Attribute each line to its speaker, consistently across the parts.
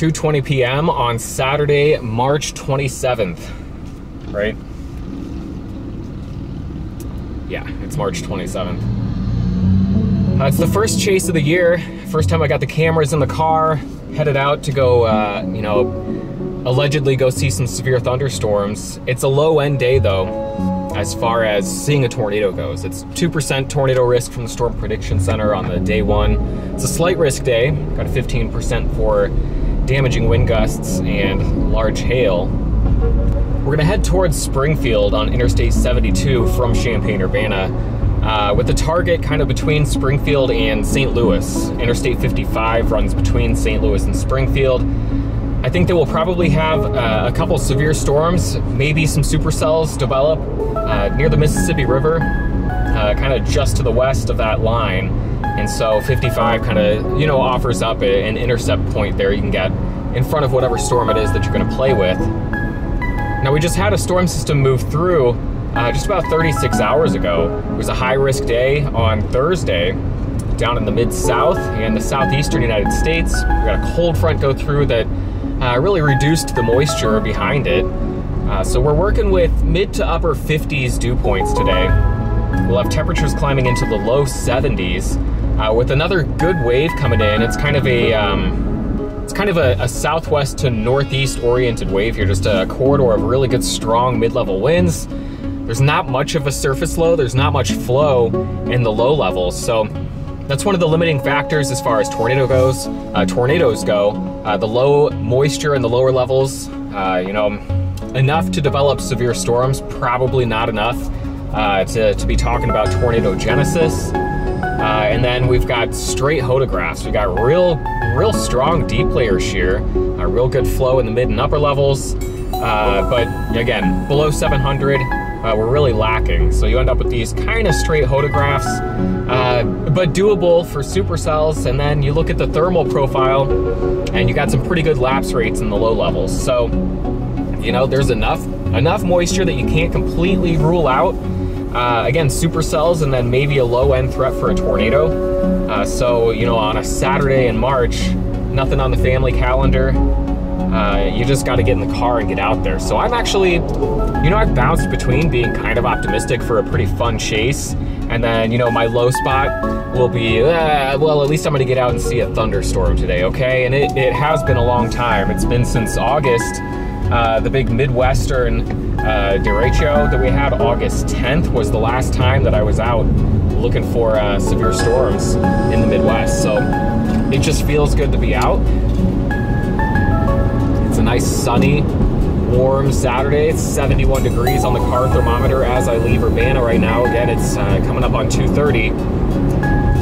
Speaker 1: 2:20 p.m. on Saturday, March 27th, right? Yeah, it's March 27th. It's the first chase of the year. First time I got the cameras in the car, headed out to go, you know, allegedly go see some severe thunderstorms. It's a low-end day, though, as far as seeing a tornado goes. It's 2% tornado risk from the Storm Prediction Center on the day one. It's a slight risk day, got a 15% for damaging wind gusts and large hail. We're gonna head towards Springfield on Interstate 72 from Champaign-Urbana, with the target kind of between Springfield and St. Louis. Interstate 55 runs between St. Louis and Springfield. I think that we'll probably have a couple severe storms, maybe some supercells develop near the Mississippi River, kind of just to the west of that line. And so 55 kind of, you know, offers up an intercept point there. You can get in front of whatever storm it is that you're gonna play with. Now, we just had a storm system move through just about 36 hours ago. It was a high-risk day on Thursday down in the Mid-South and the southeastern United States. We got a cold front go through that really reduced the moisture behind it. So we're working with mid to upper 50s dew points today. We'll have temperatures climbing into the low 70s with another good wave coming in. It's kind of a southwest to northeast oriented wave here, just a corridor of really good strong mid-level winds. There's not much of a surface low, there's not much flow in the low levels, so that's one of the limiting factors as far as tornadoes go. The low moisture in the lower levels, you know, enough to develop severe storms, probably not enough to be talking about tornado genesis. And then we've got straight hodographs. We've got real strong deep layer shear, real good flow in the mid and upper levels. But again, below 700, we're really lacking. So you end up with these kind of straight hodographs, but doable for supercells. And then you look at the thermal profile and you got some pretty good lapse rates in the low levels. So, you know, there's enough moisture that you can't completely rule out. Again, supercells and then maybe a low-end threat for a tornado. So, you know, on a Saturday in March, nothing on the family calendar. You just got to get in the car and get out there. So I'm actually, you know, I've bounced between being kind of optimistic for a pretty fun chase, and then, you know, my low spot will be, well, at least I'm going to get out and see a thunderstorm today, okay? And it has been a long time. It's been since August. The big Midwestern derecho that we had, August 10th, was the last time that I was out looking for severe storms in the Midwest. So it just feels good to be out. It's a nice sunny, warm Saturday. It's 71 degrees on the car thermometer as I leave Urbana right now. Again, it's coming up on 2:30.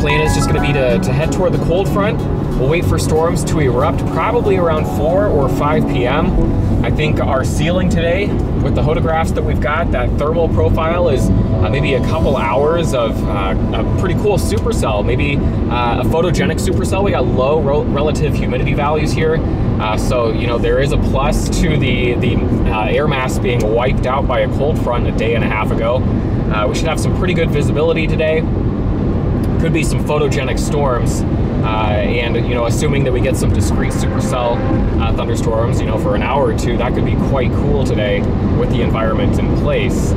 Speaker 1: Plan is just going to be to head toward the cold front. We'll wait for storms to erupt probably around 4 or 5 p.m. I think our ceiling today, with the hodographs that we've got, that thermal profile is maybe a couple hours of a pretty cool supercell, maybe a photogenic supercell. We got low relative humidity values here. So, you know, there is a plus to the air mass being wiped out by a cold front a day and a half ago. We should have some pretty good visibility today. Could be some photogenic storms. And, you know, assuming that we get some discrete supercell thunderstorms, you know, for an hour or two, that could be quite cool today with the environment in place.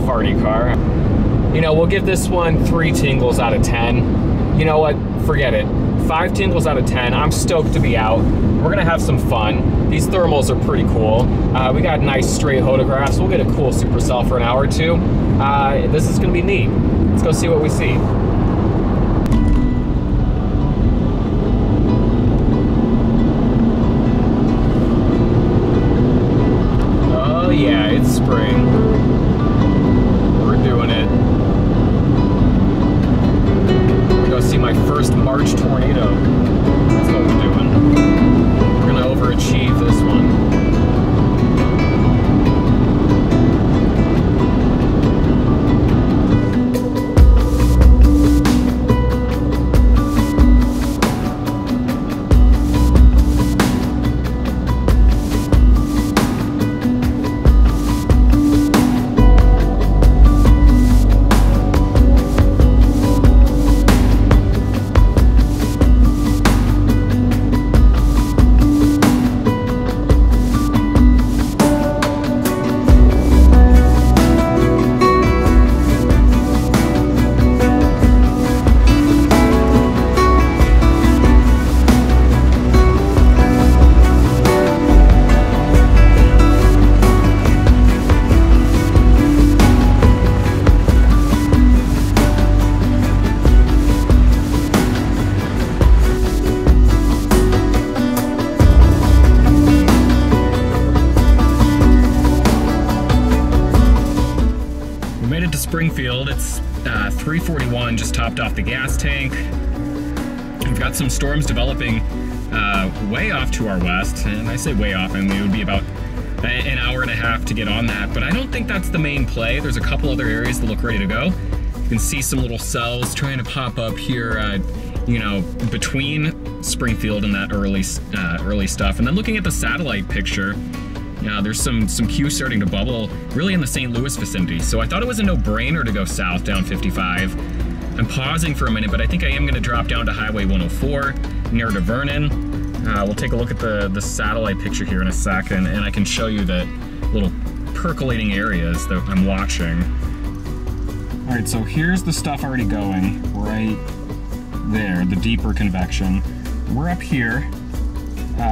Speaker 1: Farty car. You know, we'll give this one 3 tingles out of 10. You know what? Forget it. 5 tingles out of 10. I'm stoked to be out. We're gonna have some fun. These thermals are pretty cool. We got nice straight hodographs. We'll get a cool supercell for an hour or two. This is gonna be neat. Let's go see what we see. Oh yeah, it's spring. We're doing it. We're gonna see my first March tornado. That's what we're doing. We're gonna overachieve this one. Springfield. It's 3:41, just topped off the gas tank. We've got some storms developing way off to our west, and I say way off, I mean it would be about an hour and a half to get on that, but I don't think that's the main play. There's a couple other areas that look ready to go. You can see some little cells trying to pop up here, you know, between Springfield and that early stuff. And then looking at the satellite picture, there's some Q starting to bubble really in the St. Louis vicinity. So I thought it was a no-brainer to go south down 55. I'm pausing for a minute, but I think I am gonna drop down to Highway 104 near to Vernon. We'll take a look at the satellite picture here in a second, and I can show you the little percolating areas that I'm watching. All right, so here's the stuff already going right there, the deeper convection. We're up here.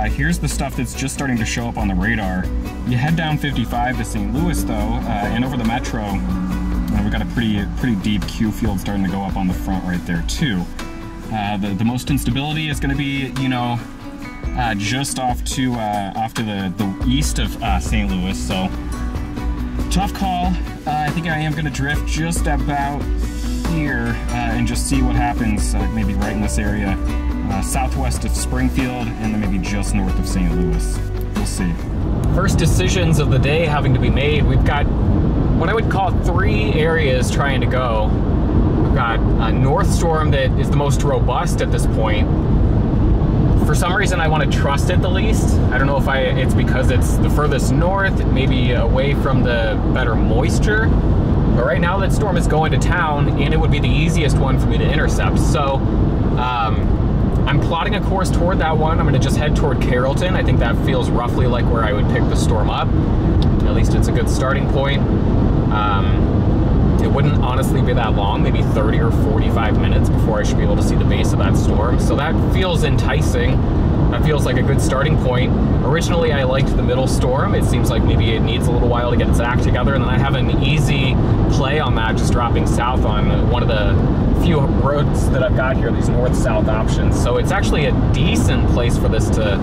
Speaker 1: Here's the stuff that's just starting to show up on the radar. You head down 55 to St. Louis though, and over the metro, we've got a pretty deep Q field starting to go up on the front right there too. The most instability is going to be, you know, just off to the east of St. Louis, so tough call. I think I am going to drift just about here and just see what happens, maybe right in this area, southwest of Springfield, and then maybe just north of St. Louis. We'll see. First decisions of the day having to be made. We've got what I would call 3 areas trying to go. We've got a north storm that is the most robust at this point. For some reason, I want to trust it the least. I don't know if it's because it's the furthest north, maybe away from the better moisture. But right now, that storm is going to town, and it would be the easiest one for me to intercept. So I'm plotting a course toward that one. I'm going to just head toward Carrollton. I think that feels roughly like where I would pick the storm up. At least it's a good starting point. It wouldn't honestly be that long, maybe 30 or 45 minutes before I should be able to see the base of that storm. So that feels enticing. That feels like a good starting point. Originally, I liked the middle storm. It seems like maybe it needs a little while to get its act together, and then I have an easy play on that, just dropping south on one of the few roads that I've got here, these north-south options. So it's actually a decent place for this to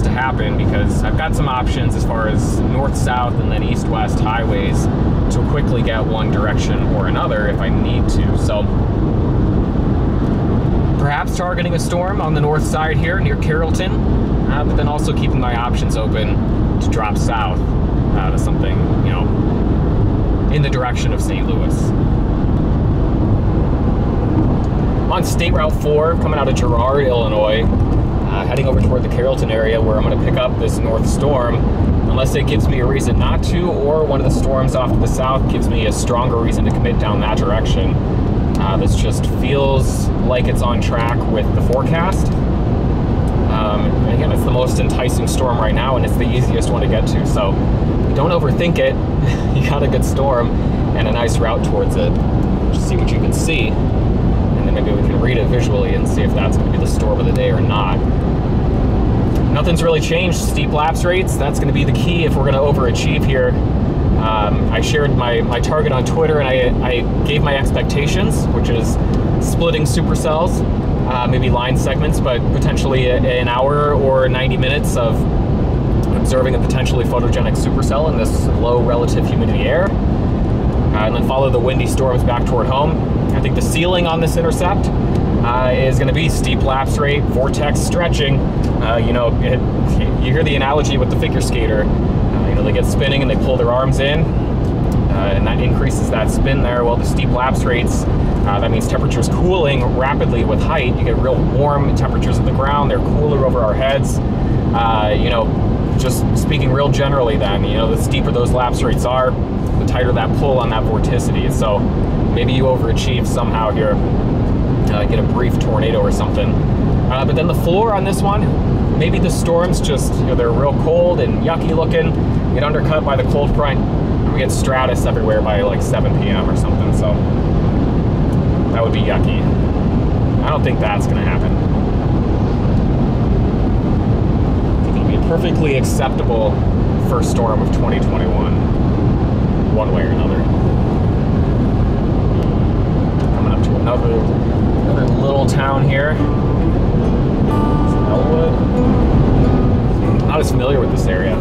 Speaker 1: happen, because I've got some options as far as north-south and then east-west highways to quickly get one direction or another if I need to. So perhaps targeting a storm on the north side here near Carrollton, but then also keeping my options open to drop south to something, you know, in the direction of St. Louis. I'm on State Route 4 coming out of Girard, Illinois, heading over toward the Carrollton area where I'm going to pick up this north storm, unless it gives me a reason not to, or one of the storms off to the south gives me a stronger reason to commit down that direction. This just feels like it's on track with the forecast. And again, it's the most enticing storm right now, and it's the easiest one to get to, so don't overthink it. You got a good storm and a nice route towards it. Just see what you can see, and then maybe we can read it visually and see if that's going to be the storm of the day or not. Nothing's really changed. Steep lapse rates, that's going to be the key if we're going to overachieve here. I shared my target on Twitter, and I gave my expectations, which is splitting supercells, maybe line segments, but potentially an hour or 90 minutes of observing a potentially photogenic supercell in this low relative humidity air, and then follow the windy storms back toward home. I think the ceiling on this intercept is going to be steep lapse rate, vortex stretching. You know, you hear the analogy with the figure skater. You know, they get spinning and they pull their arms in, and that increases that spin there. Well, the steep lapse rates, that means temperatures cooling rapidly with height. You get real warm temperatures at the ground. They're cooler over our heads. You know, just speaking real generally then, you know, the steeper those lapse rates are, the tighter that pull on that vorticity. So maybe you overachieve somehow here, get a brief tornado or something. But then the floor on this one, maybe the storms just, you know, they're real cold and yucky looking, get undercut by the cold front, and we get stratus everywhere by like 7 p.m. or something, so that would be yucky. I don't think that's gonna happen. I think it'll be a perfectly acceptable first storm of 2021, one way or another. Coming up to another little town here. Not as familiar with this area.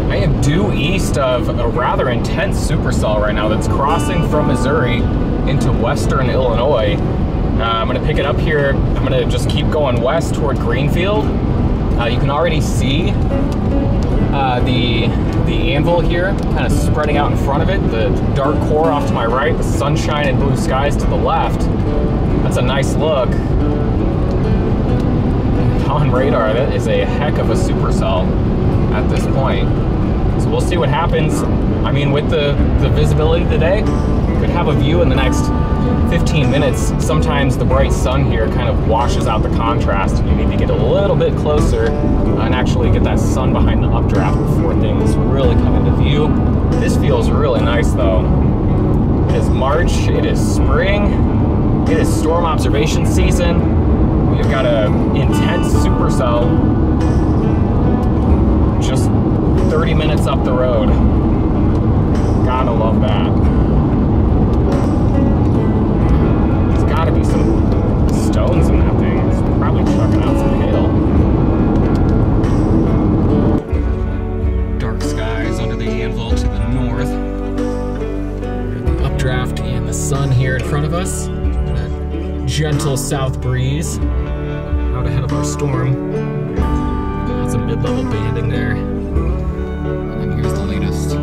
Speaker 1: I am due east of a rather intense supercell right now that's crossing from Missouri into western Illinois. I'm gonna pick it up here. I'm gonna just keep going west toward Greenfield. You can already see the anvil here kind of spreading out in front of it, the dark core off to my right, the sunshine and blue skies to the left. That's a nice look. On radar, that is a heck of a supercell at this point. So we'll see what happens. I mean, with the visibility today, could have a view in the next 15 minutes. Sometimes the bright sun here kind of washes out the contrast. You need to get a little bit closer and actually get that sun behind the updraft before things really come into view. This feels really nice though. It is March, it is spring, it is storm observation season. We've got an intense supercell just 30 minutes up the road. Gotta love that. Gotta be some stones in that thing. It's probably chucking out some hail. Dark skies under the anvil to the north. The updraft and the sun here in front of us. A gentle south breeze out ahead of our storm. Lots of mid-level banding there. And here's the latest.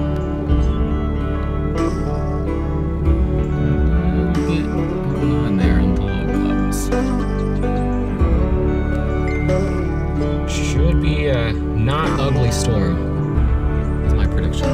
Speaker 1: Not ugly storm, is my prediction.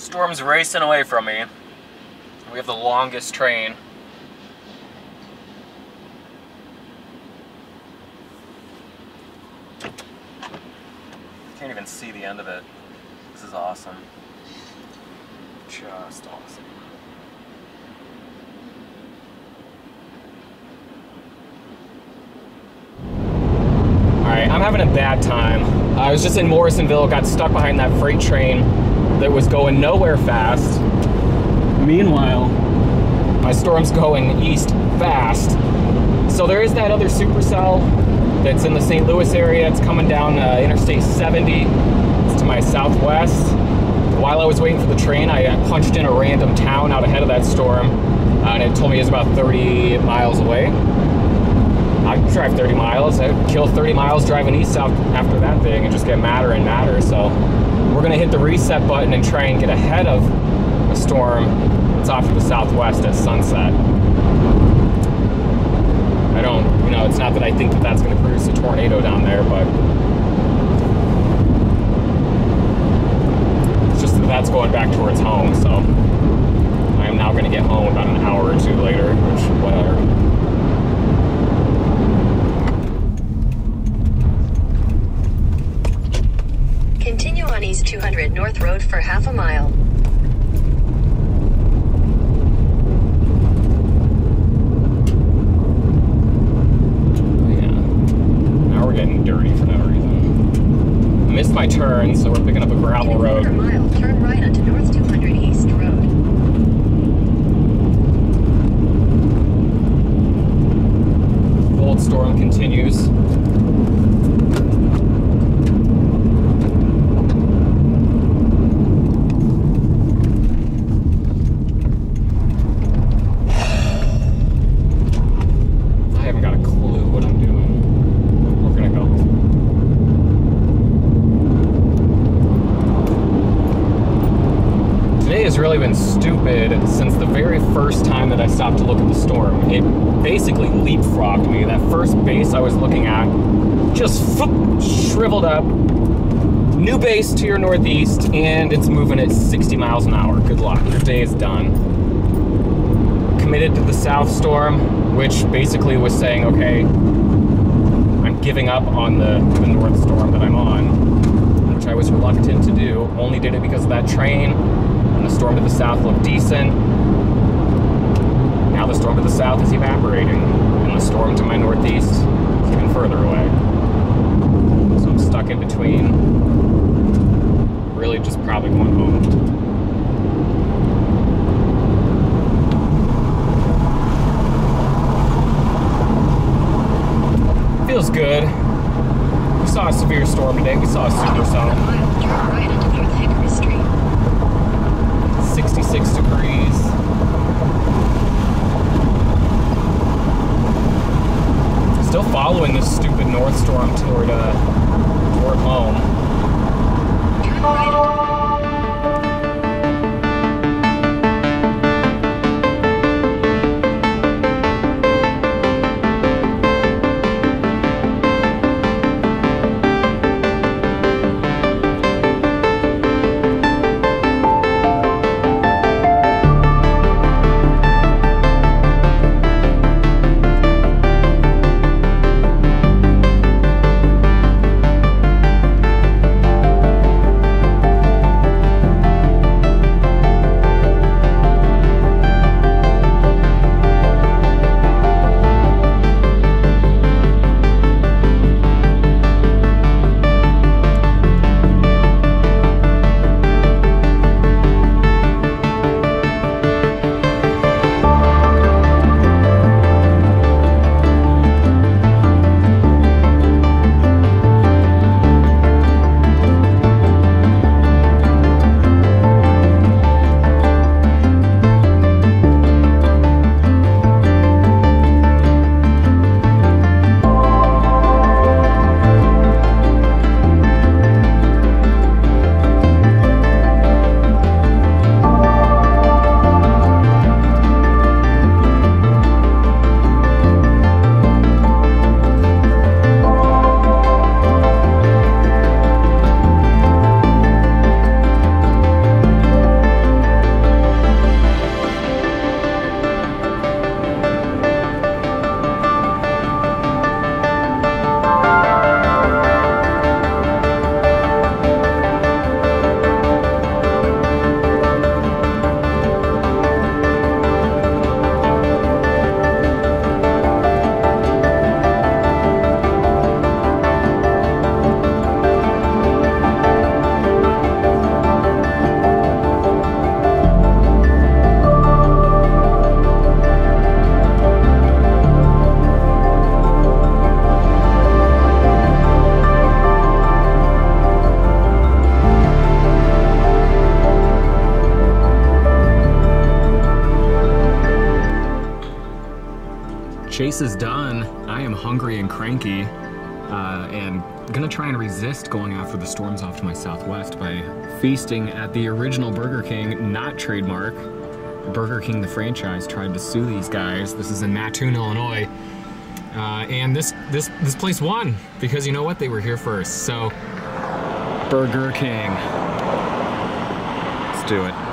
Speaker 1: Storm's racing away from me. We have the longest train. Can't even see the end of it. This is awesome. Just awesome. Alright, I'm having a bad time. I was just in Morrisonville, got stuck behind that freight train that was going nowhere fast. Meanwhile, my Storm's going east fast. So there is that other Supercell that's in the St. Louis area. It's coming down Interstate 70. It's to my southwest. While I was waiting for the train, I punched in a random town out ahead of that Storm, and it told me it was about 30 miles away. I'd drive 30 miles. I'd kill 30 miles driving east-south after that thing and just get madder and madder. So we're going to hit the reset button and try and get ahead of a Storm that's off to the southwest at sunset. I don't, you know, it's not that I think that that's going to produce a tornado down there, but it's just that that's going back towards home. So I am now going to get home about an hour or two later, which, whatever.
Speaker 2: Continue on East 200 North Road for half a mile.
Speaker 1: Getting dirty for no reason. Missed my turn, so we're picking up a gravel road.
Speaker 2: In a quarter mile, turn right onto North 200 East Road.
Speaker 1: Old Storm continues. I haven't got a clue what I'm doing. Today has really been stupid since the very first time that I stopped to look at the Storm. It basically leapfrogged me. That first base I was looking at just shriveled up. New base to your northeast, and it's moving at 60 miles an hour. Good luck. Your day is done. Committed to the South Storm, which basically was saying, okay, I'm giving up on the North Storm that I'm on, which I was reluctant to do. Only did it because of that train. And the Storm to the south looked decent. Now the Storm to the south is evaporating, and the Storm to my northeast is even further away. So I'm stuck in between. Really just probably going home. Feels good. We saw a severe storm today. We saw a supercell. 66 degrees. Still following this stupid North Storm toward home. race is done. I am hungry and cranky, and gonna try and resist going after the storms off to my southwest by feasting at the original Burger King, not trademark. Burger King, the franchise, tried to sue these guys. This is in Mattoon, Illinois. And this place won, because you know what? They were here first. So, Burger King. Let's do it.